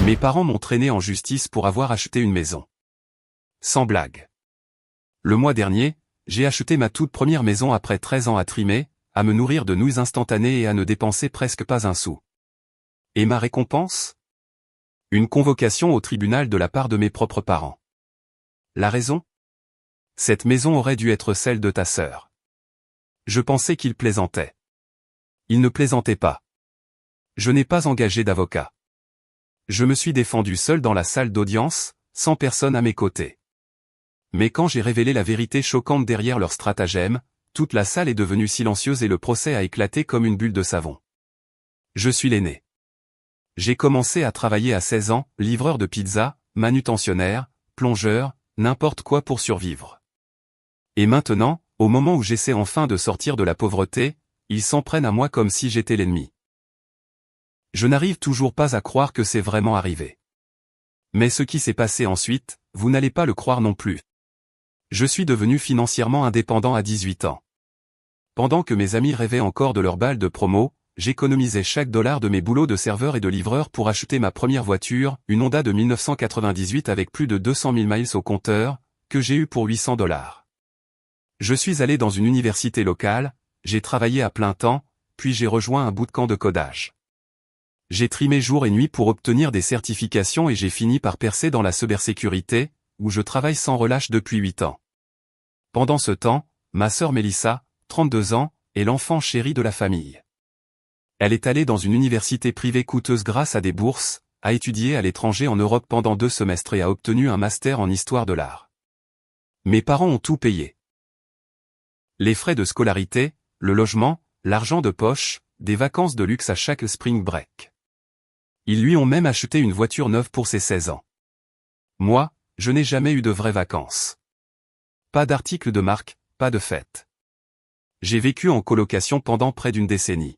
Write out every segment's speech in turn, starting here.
Mes parents m'ont traîné en justice pour avoir acheté une maison. Sans blague. Le mois dernier, j'ai acheté ma toute première maison après 13 ans à trimer, à me nourrir de nouilles instantanées et à ne dépenser presque pas un sou. Et ma récompense? Une convocation au tribunal de la part de mes propres parents. La raison? Cette maison aurait dû être celle de ta sœur. Je pensais qu'il plaisantait. Il ne plaisantait pas. Je n'ai pas engagé d'avocat. Je me suis défendu seul dans la salle d'audience, sans personne à mes côtés. Mais quand j'ai révélé la vérité choquante derrière leur stratagème, toute la salle est devenue silencieuse et le procès a éclaté comme une bulle de savon. Je suis l'aîné. J'ai commencé à travailler à 16 ans, livreur de pizza, manutentionnaire, plongeur, n'importe quoi pour survivre. Et maintenant, au moment où j'essaie enfin de sortir de la pauvreté, ils s'en prennent à moi comme si j'étais l'ennemi. Je n'arrive toujours pas à croire que c'est vraiment arrivé. Mais ce qui s'est passé ensuite, vous n'allez pas le croire non plus. Je suis devenu financièrement indépendant à 18 ans. Pendant que mes amis rêvaient encore de leur balle de promo, j'économisais chaque dollar de mes boulots de serveur et de livreur pour acheter ma première voiture, une Honda de 1998 avec plus de 200 000 miles au compteur, que j'ai eue pour 800 $. Je suis allé dans une université locale, j'ai travaillé à plein temps, puis j'ai rejoint un bootcamp de codage. J'ai trimé jour et nuit pour obtenir des certifications et j'ai fini par percer dans la cybersécurité, où je travaille sans relâche depuis 8 ans. Pendant ce temps, ma sœur Mélissa, 32 ans, est l'enfant chéri de la famille. Elle est allée dans une université privée coûteuse grâce à des bourses, a étudié à l'étranger en Europe pendant 2 semestres et a obtenu un master en histoire de l'art. Mes parents ont tout payé. Les frais de scolarité, le logement, l'argent de poche, des vacances de luxe à chaque spring break. Ils lui ont même acheté une voiture neuve pour ses 16 ans. Moi, je n'ai jamais eu de vraies vacances. Pas d'articles de marque, pas de fête. J'ai vécu en colocation pendant près d'une décennie.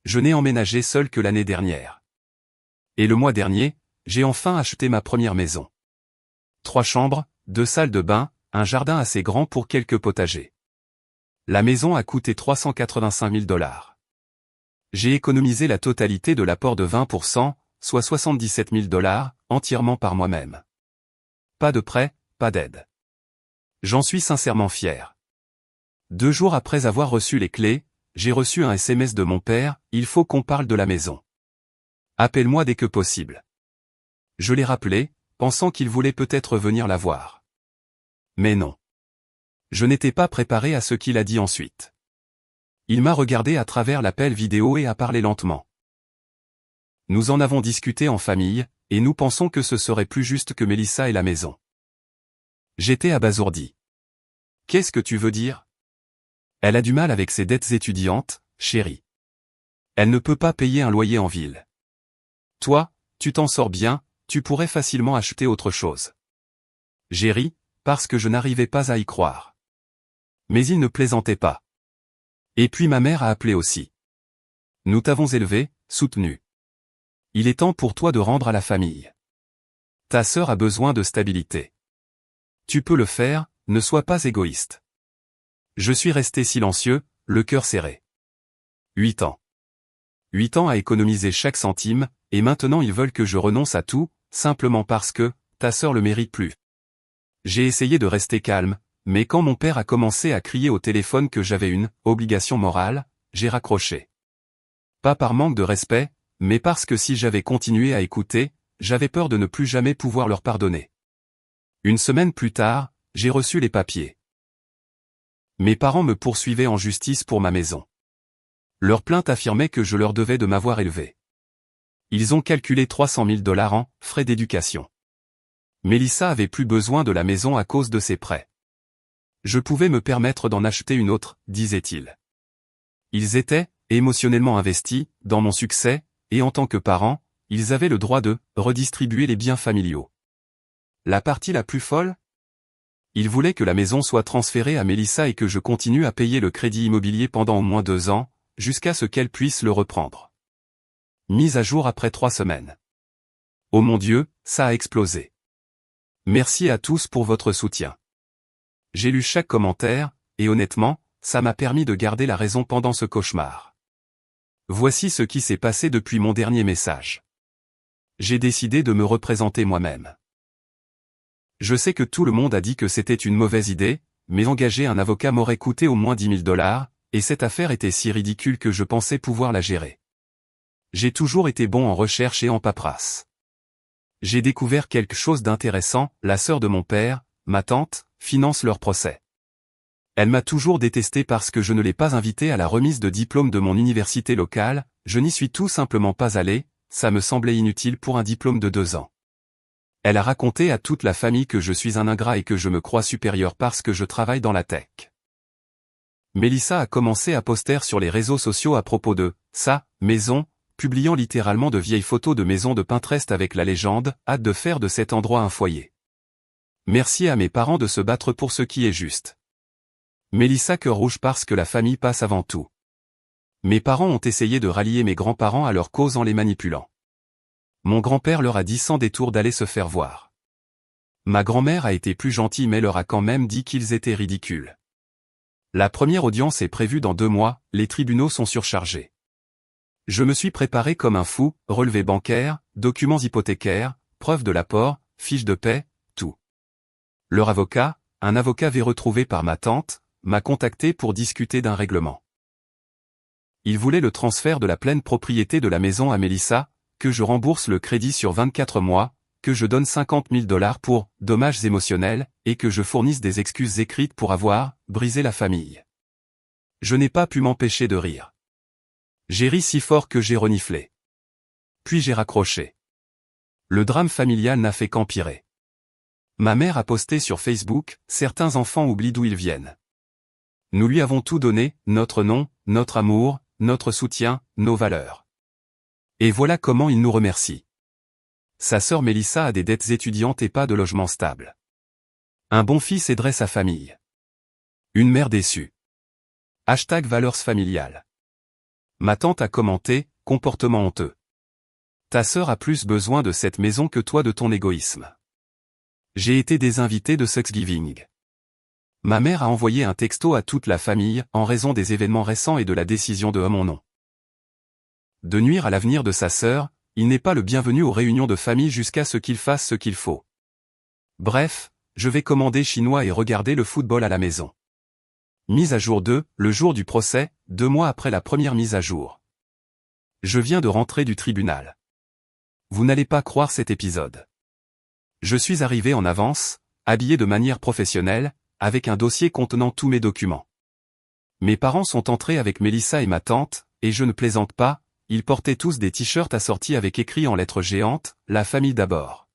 Je n'ai emménagé seul que l'année dernière. Et le mois dernier, j'ai enfin acheté ma première maison. 3 chambres, 2 salles de bain, un jardin assez grand pour quelques potagers. La maison a coûté 385 000 $. J'ai économisé la totalité de l'apport de 20%, soit 77 000 $, entièrement par moi-même. Pas de prêt, pas d'aide. J'en suis sincèrement fier. 2 jours après avoir reçu les clés, j'ai reçu un SMS de mon père, il faut qu'on parle de la maison. Appelle-moi dès que possible. Je l'ai rappelé, pensant qu'il voulait peut-être venir la voir. Mais non. Je n'étais pas préparé à ce qu'il a dit ensuite. Il m'a regardé à travers l'appel vidéo et a parlé lentement. Nous en avons discuté en famille, et nous pensons que ce serait plus juste que Mélissa ait la maison. J'étais abasourdi. Qu'est-ce que tu veux dire? Elle a du mal avec ses dettes étudiantes, chérie. Elle ne peut pas payer un loyer en ville. Toi, tu t'en sors bien, tu pourrais facilement acheter autre chose. J'ai ri, parce que je n'arrivais pas à y croire. Mais il ne plaisantait pas. Et puis ma mère a appelé aussi. Nous t'avons élevé, soutenu. Il est temps pour toi de rendre à la famille. Ta sœur a besoin de stabilité. Tu peux le faire, ne sois pas égoïste. Je suis resté silencieux, le cœur serré. 8 ans. 8 ans à économiser chaque centime, et maintenant ils veulent que je renonce à tout, simplement parce que, ta sœur le mérite plus. J'ai essayé de rester calme, mais quand mon père a commencé à crier au téléphone que j'avais une obligation morale, j'ai raccroché. Pas par manque de respect, mais parce que si j'avais continué à écouter, j'avais peur de ne plus jamais pouvoir leur pardonner. Une semaine plus tard, j'ai reçu les papiers. Mes parents me poursuivaient en justice pour ma maison. Leur plainte affirmait que je leur devais de m'avoir élevé. Ils ont calculé 300 000 $ en frais d'éducation. Mélissa avait plus besoin de la maison à cause de ses prêts. Je pouvais me permettre d'en acheter une autre, disait-il. Ils étaient, émotionnellement investis, dans mon succès, et en tant que parents, ils avaient le droit de redistribuer les biens familiaux. La partie la plus folle? Ils voulaient que la maison soit transférée à Mélissa et que je continue à payer le crédit immobilier pendant au moins 2 ans, jusqu'à ce qu'elle puisse le reprendre. Mise à jour après 3 semaines. Oh mon Dieu, ça a explosé. Merci à tous pour votre soutien. J'ai lu chaque commentaire, et honnêtement, ça m'a permis de garder la raison pendant ce cauchemar. Voici ce qui s'est passé depuis mon dernier message. J'ai décidé de me représenter moi-même. Je sais que tout le monde a dit que c'était une mauvaise idée, mais engager un avocat m'aurait coûté au moins 10 000 $, et cette affaire était si ridicule que je pensais pouvoir la gérer. J'ai toujours été bon en recherche et en paperasse. J'ai découvert quelque chose d'intéressant, la sœur de mon père, ma tante, finance leur procès. Elle m'a toujours détesté parce que je ne l'ai pas invitée à la remise de diplôme de mon université locale, je n'y suis tout simplement pas allé, ça me semblait inutile pour un diplôme de 2 ans. Elle a raconté à toute la famille que je suis un ingrat et que je me crois supérieur parce que je travaille dans la tech. Mélissa a commencé à poster sur les réseaux sociaux à propos de sa maison, publiant littéralement de vieilles photos de maisons de Pinterest avec la légende « Hâte de faire de cet endroit un foyer ». Merci à mes parents de se battre pour ce qui est juste. Mélissa cœur rouge parce que la famille passe avant tout. Mes parents ont essayé de rallier mes grands-parents à leur cause en les manipulant. Mon grand-père leur a dit sans détour d'aller se faire voir. Ma grand-mère a été plus gentille mais leur a quand même dit qu'ils étaient ridicules. La première audience est prévue dans 2 mois, les tribunaux sont surchargés. Je me suis préparé comme un fou, relevés bancaires, documents hypothécaires, preuves de l'apport, fiches de paie, tout. Leur avocat, un avocat retrouvé par ma tante, m'a contacté pour discuter d'un règlement. Il voulait le transfert de la pleine propriété de la maison à Mélissa, que je rembourse le crédit sur 24 mois, que je donne 50 000 $ pour dommages émotionnels, et que je fournisse des excuses écrites pour avoir brisé la famille. Je n'ai pas pu m'empêcher de rire. J'ai ri si fort que j'ai reniflé. Puis j'ai raccroché. Le drame familial n'a fait qu'empirer. Ma mère a posté sur Facebook, certains enfants oublient d'où ils viennent. Nous lui avons tout donné, notre nom, notre amour, notre soutien, nos valeurs. Et voilà comment il nous remercie. Sa sœur Mélissa a des dettes étudiantes et pas de logement stable. Un bon fils aiderait sa famille. Une mère déçue. #valeurs familiales. Ma tante a commenté, comportement honteux. Ta sœur a plus besoin de cette maison que toi de ton égoïsme. J'ai été désinvité de Thanksgiving. Ma mère a envoyé un texto à toute la famille en raison des événements récents et de la décision de mon nom. De nuire à l'avenir de sa sœur, il n'est pas le bienvenu aux réunions de famille jusqu'à ce qu'il fasse ce qu'il faut. Bref, je vais commander chinois et regarder le football à la maison. Mise à jour 2, le jour du procès, 2 mois après la première mise à jour. Je viens de rentrer du tribunal. Vous n'allez pas croire cet épisode. Je suis arrivé en avance, habillé de manière professionnelle, avec un dossier contenant tous mes documents. Mes parents sont entrés avec Mélissa et ma tante, et je ne plaisante pas, ils portaient tous des t-shirts assortis avec écrit en lettres géantes, « La famille d'abord ».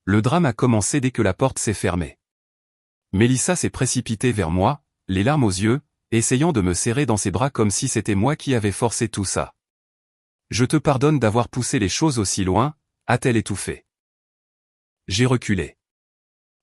Le drame a commencé dès que la porte s'est fermée. Mélissa s'est précipitée vers moi, les larmes aux yeux, essayant de me serrer dans ses bras comme si c'était moi qui avais forcé tout ça. « Je te pardonne d'avoir poussé les choses aussi loin », a-t-elle étouffé. J'ai reculé.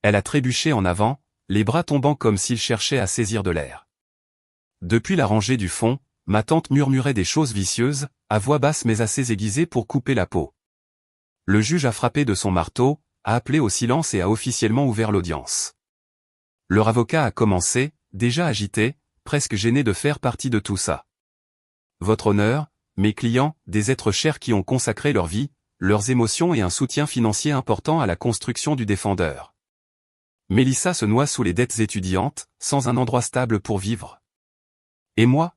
Elle a trébuché en avant, les bras tombant comme s'il cherchait à saisir de l'air. Depuis la rangée du fond, ma tante murmurait des choses vicieuses, à voix basse mais assez aiguisée pour couper la peau. Le juge a frappé de son marteau, a appelé au silence et a officiellement ouvert l'audience. Leur avocat a commencé, déjà agité, presque gêné de faire partie de tout ça. Votre honneur, mes clients, des êtres chers qui ont consacré leur vie, leurs émotions et un soutien financier important à la construction du défendeur. Mélissa se noie sous les dettes étudiantes, sans un endroit stable pour vivre. Et moi ?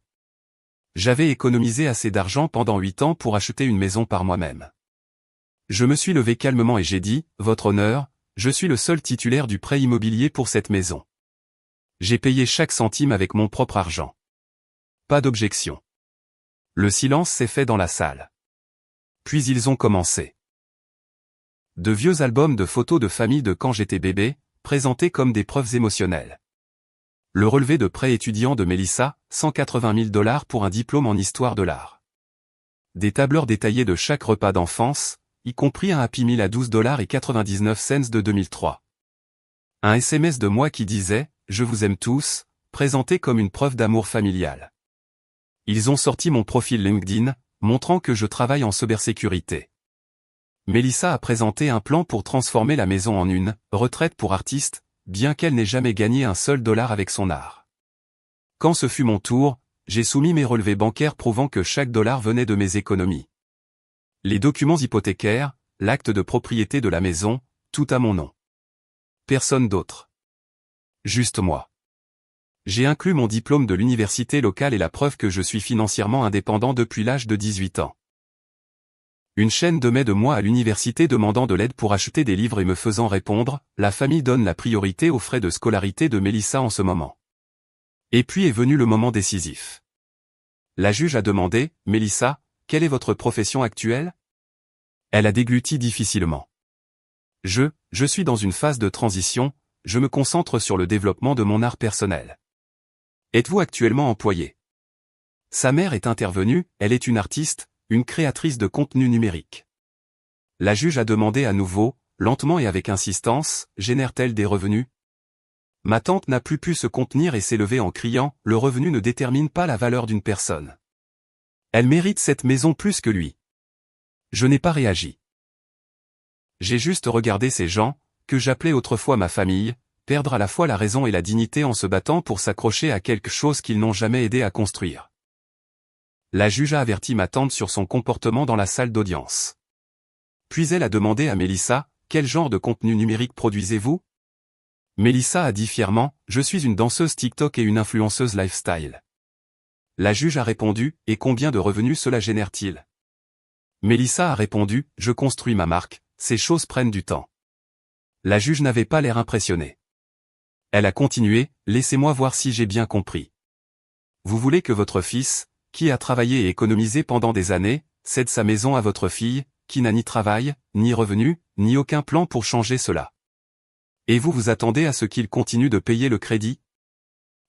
J'avais économisé assez d'argent pendant 8 ans pour acheter une maison par moi-même. Je me suis levé calmement et j'ai dit, votre honneur, je suis le seul titulaire du prêt immobilier pour cette maison. J'ai payé chaque centime avec mon propre argent. Pas d'objection. Le silence s'est fait dans la salle. Puis ils ont commencé. De vieux albums de photos de famille de quand j'étais bébé, présentés comme des preuves émotionnelles. Le relevé de prêt étudiant de Mélissa, 180 000 $ pour un diplôme en histoire de l'art. Des tableurs détaillés de chaque repas d'enfance, y compris un Happy Meal à 12,99 $ de 2003. Un SMS de moi qui disait « Je vous aime tous », présenté comme une preuve d'amour familial. Ils ont sorti mon profil LinkedIn, montrant que je travaille en cybersécurité. Mélissa a présenté un plan pour transformer la maison en une retraite pour artistes, bien qu'elle n'ait jamais gagné un seul dollar avec son art. Quand ce fut mon tour, j'ai soumis mes relevés bancaires prouvant que chaque dollar venait de mes économies. Les documents hypothécaires, l'acte de propriété de la maison, tout à mon nom. Personne d'autre. Juste moi. J'ai inclus mon diplôme de l'université locale et la preuve que je suis financièrement indépendant depuis l'âge de 18 ans. Une chaîne de mai de moi à l'université demandant de l'aide pour acheter des livres et me faisant répondre, la famille donne la priorité aux frais de scolarité de Mélissa en ce moment. Et puis est venu le moment décisif. La juge a demandé, Mélissa, quelle est votre profession actuelle? Elle a dégluti difficilement. Je suis dans une phase de transition, je me concentre sur le développement de mon art personnel. Êtes-vous actuellement employé? Sa mère est intervenue, elle est une artiste, une créatrice de contenu numérique. La juge a demandé à nouveau, lentement et avec insistance, génère-t-elle des revenus? Ma tante n'a plus pu se contenir et s'est levée en criant, le revenu ne détermine pas la valeur d'une personne. Elle mérite cette maison plus que lui. Je n'ai pas réagi. J'ai juste regardé ces gens, que j'appelais autrefois ma famille, perdre à la fois la raison et la dignité en se battant pour s'accrocher à quelque chose qu'ils n'ont jamais aidé à construire. La juge a averti ma tante sur son comportement dans la salle d'audience. Puis elle a demandé à Mélissa, quel genre de contenu numérique produisez-vous? Mélissa a dit fièrement, je suis une danseuse TikTok et une influenceuse lifestyle. La juge a répondu, et combien de revenus cela génère-t-il? Mélissa a répondu, je construis ma marque, ces choses prennent du temps. La juge n'avait pas l'air impressionnée. Elle a continué, laissez-moi voir si j'ai bien compris. Vous voulez que votre fils, qui a travaillé et économisé pendant des années, cède sa maison à votre fille, qui n'a ni travail, ni revenu, ni aucun plan pour changer cela. Et vous vous attendez à ce qu'il continue de payer le crédit?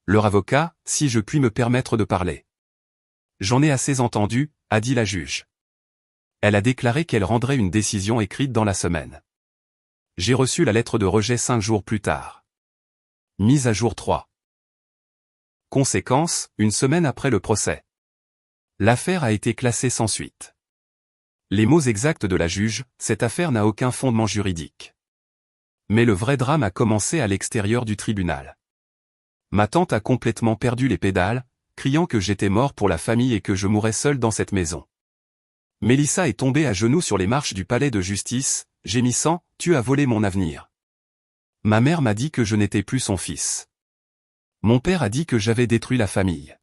Leur avocat, si je puis me permettre de parler. J'en ai assez entendu, a dit la juge. Elle a déclaré qu'elle rendrait une décision écrite dans la semaine. J'ai reçu la lettre de rejet 5 jours plus tard. Mise à jour 3. Conséquence, une semaine après le procès. L'affaire a été classée sans suite. Les mots exacts de la juge, cette affaire n'a aucun fondement juridique. Mais le vrai drame a commencé à l'extérieur du tribunal. Ma tante a complètement perdu les pédales, criant que j'étais mort pour la famille et que je mourrais seul dans cette maison. Mélissa est tombée à genoux sur les marches du palais de justice, gémissant, tu as volé mon avenir. Ma mère m'a dit que je n'étais plus son fils. Mon père a dit que j'avais détruit la famille.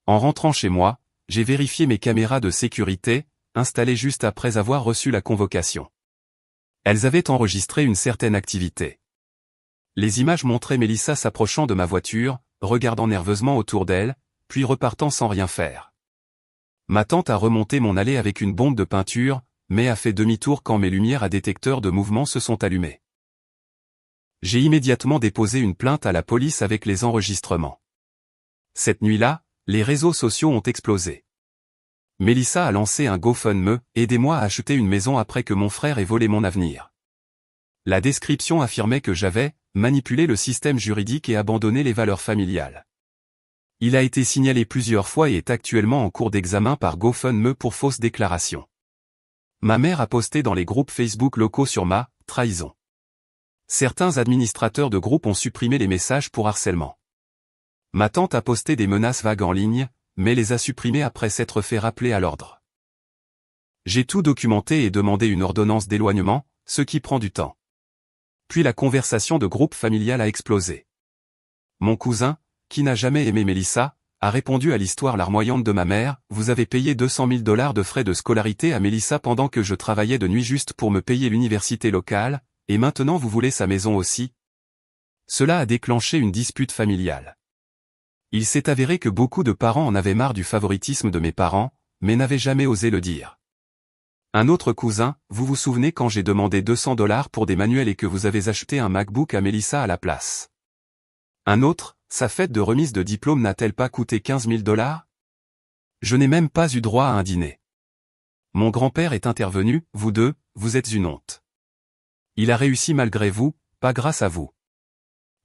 En rentrant chez moi, j'ai vérifié mes caméras de sécurité, installées juste après avoir reçu la convocation. Elles avaient enregistré une certaine activité. Les images montraient Mélissa s'approchant de ma voiture, regardant nerveusement autour d'elle, puis repartant sans rien faire. Ma tante a remonté mon allée avec une bombe de peinture, mais a fait demi-tour quand mes lumières à détecteur de mouvement se sont allumées. J'ai immédiatement déposé une plainte à la police avec les enregistrements. Cette nuit-là, les réseaux sociaux ont explosé. Mélissa a lancé un GoFundMe, aidez-moi à acheter une maison après que mon frère ait volé mon avenir. La description affirmait que j'avais manipulé le système juridique et abandonné les valeurs familiales. Il a été signalé plusieurs fois et est actuellement en cours d'examen par GoFundMe pour fausse déclaration. Ma mère a posté dans les groupes Facebook locaux sur ma trahison. Certains administrateurs de groupes ont supprimé les messages pour harcèlement. Ma tante a posté des menaces vagues en ligne, mais les a supprimées après s'être fait rappeler à l'ordre. J'ai tout documenté et demandé une ordonnance d'éloignement, ce qui prend du temps. Puis la conversation de groupe familial a explosé. Mon cousin, qui n'a jamais aimé Mélissa, a répondu à l'histoire larmoyante de ma mère, vous avez payé 200 000 $ de frais de scolarité à Mélissa pendant que je travaillais de nuit juste pour me payer l'université locale, et maintenant vous voulez sa maison aussi? Cela a déclenché une dispute familiale. Il s'est avéré que beaucoup de parents en avaient marre du favoritisme de mes parents, mais n'avaient jamais osé le dire. Un autre cousin, vous vous souvenez quand j'ai demandé 200 $ pour des manuels et que vous avez acheté un MacBook à Mélissa à la place? Un autre, sa fête de remise de diplôme n'a-t-elle pas coûté 15 000 $? Je n'ai même pas eu droit à un dîner. Mon grand-père est intervenu, vous deux, vous êtes une honte. Il a réussi malgré vous, pas grâce à vous.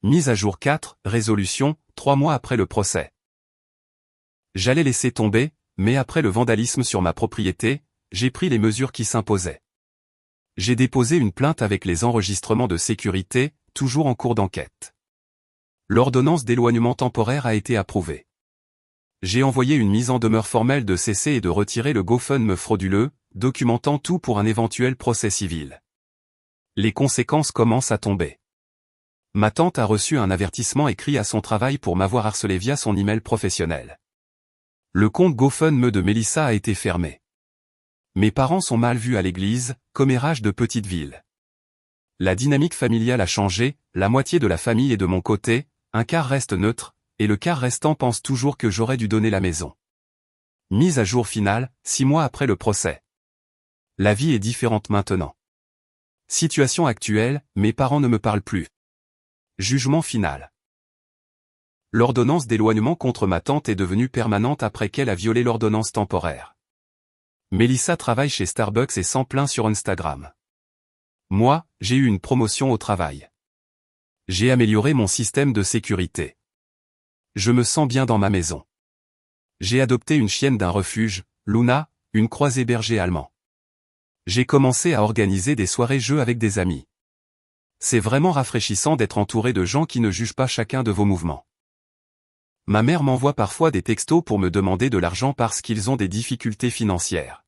Mise à jour 4, résolution, 3 mois après le procès. J'allais laisser tomber, mais après le vandalisme sur ma propriété, j'ai pris les mesures qui s'imposaient. J'ai déposé une plainte avec les enregistrements de sécurité, toujours en cours d'enquête. L'ordonnance d'éloignement temporaire a été approuvée. J'ai envoyé une mise en demeure formelle de cesser et de retirer le GoFundMe frauduleux, documentant tout pour un éventuel procès civil. Les conséquences commencent à tomber. Ma tante a reçu un avertissement écrit à son travail pour m'avoir harcelé via son email professionnel. Le compte GoFundMe de Mélissa a été fermé. Mes parents sont mal vus à l'église, commérage de petite ville. La dynamique familiale a changé, la moitié de la famille est de mon côté, un quart reste neutre, et le quart restant pense toujours que j'aurais dû donner la maison. Mise à jour finale, 6 mois après le procès. La vie est différente maintenant. Situation actuelle, mes parents ne me parlent plus. Jugement final. L'ordonnance d'éloignement contre ma tante est devenue permanente après qu'elle a violé l'ordonnance temporaire. Mélissa travaille chez Starbucks et s'en plaint sur Instagram. Moi, j'ai eu une promotion au travail. J'ai amélioré mon système de sécurité. Je me sens bien dans ma maison. J'ai adopté une chienne d'un refuge, Luna, une croisée berger allemand. J'ai commencé à organiser des soirées jeux avec des amis. C'est vraiment rafraîchissant d'être entouré de gens qui ne jugent pas chacun de vos mouvements. Ma mère m'envoie parfois des textos pour me demander de l'argent parce qu'ils ont des difficultés financières.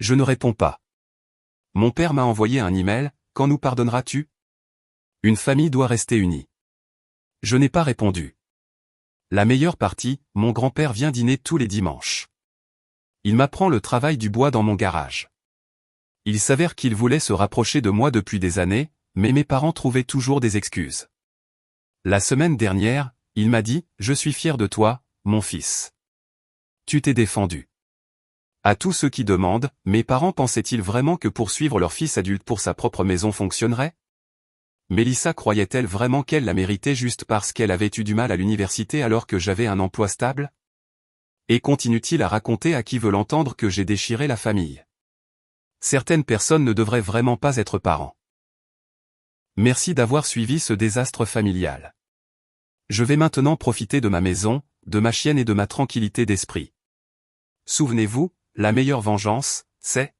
Je ne réponds pas. Mon père m'a envoyé un email, quand nous pardonneras-tu ? Une famille doit rester unie. Je n'ai pas répondu. La meilleure partie, mon grand-père vient dîner tous les dimanches. Il m'apprend le travail du bois dans mon garage. Il s'avère qu'il voulait se rapprocher de moi depuis des années, mais mes parents trouvaient toujours des excuses. La semaine dernière, il m'a dit « Je suis fier de toi, mon fils. Tu t'es défendu. » À tous ceux qui demandent, mes parents pensaient-ils vraiment que poursuivre leur fils adulte pour sa propre maison fonctionnerait ? Mélissa croyait-elle vraiment qu'elle la méritait juste parce qu'elle avait eu du mal à l'université alors que j'avais un emploi stable ? Et continue-t-il à raconter à qui veut l'entendre que j'ai déchiré la famille ? Certaines personnes ne devraient vraiment pas être parents. Merci d'avoir suivi ce désastre familial. Je vais maintenant profiter de ma maison, de ma chienne et de ma tranquillité d'esprit. Souvenez-vous, la meilleure vengeance, c'est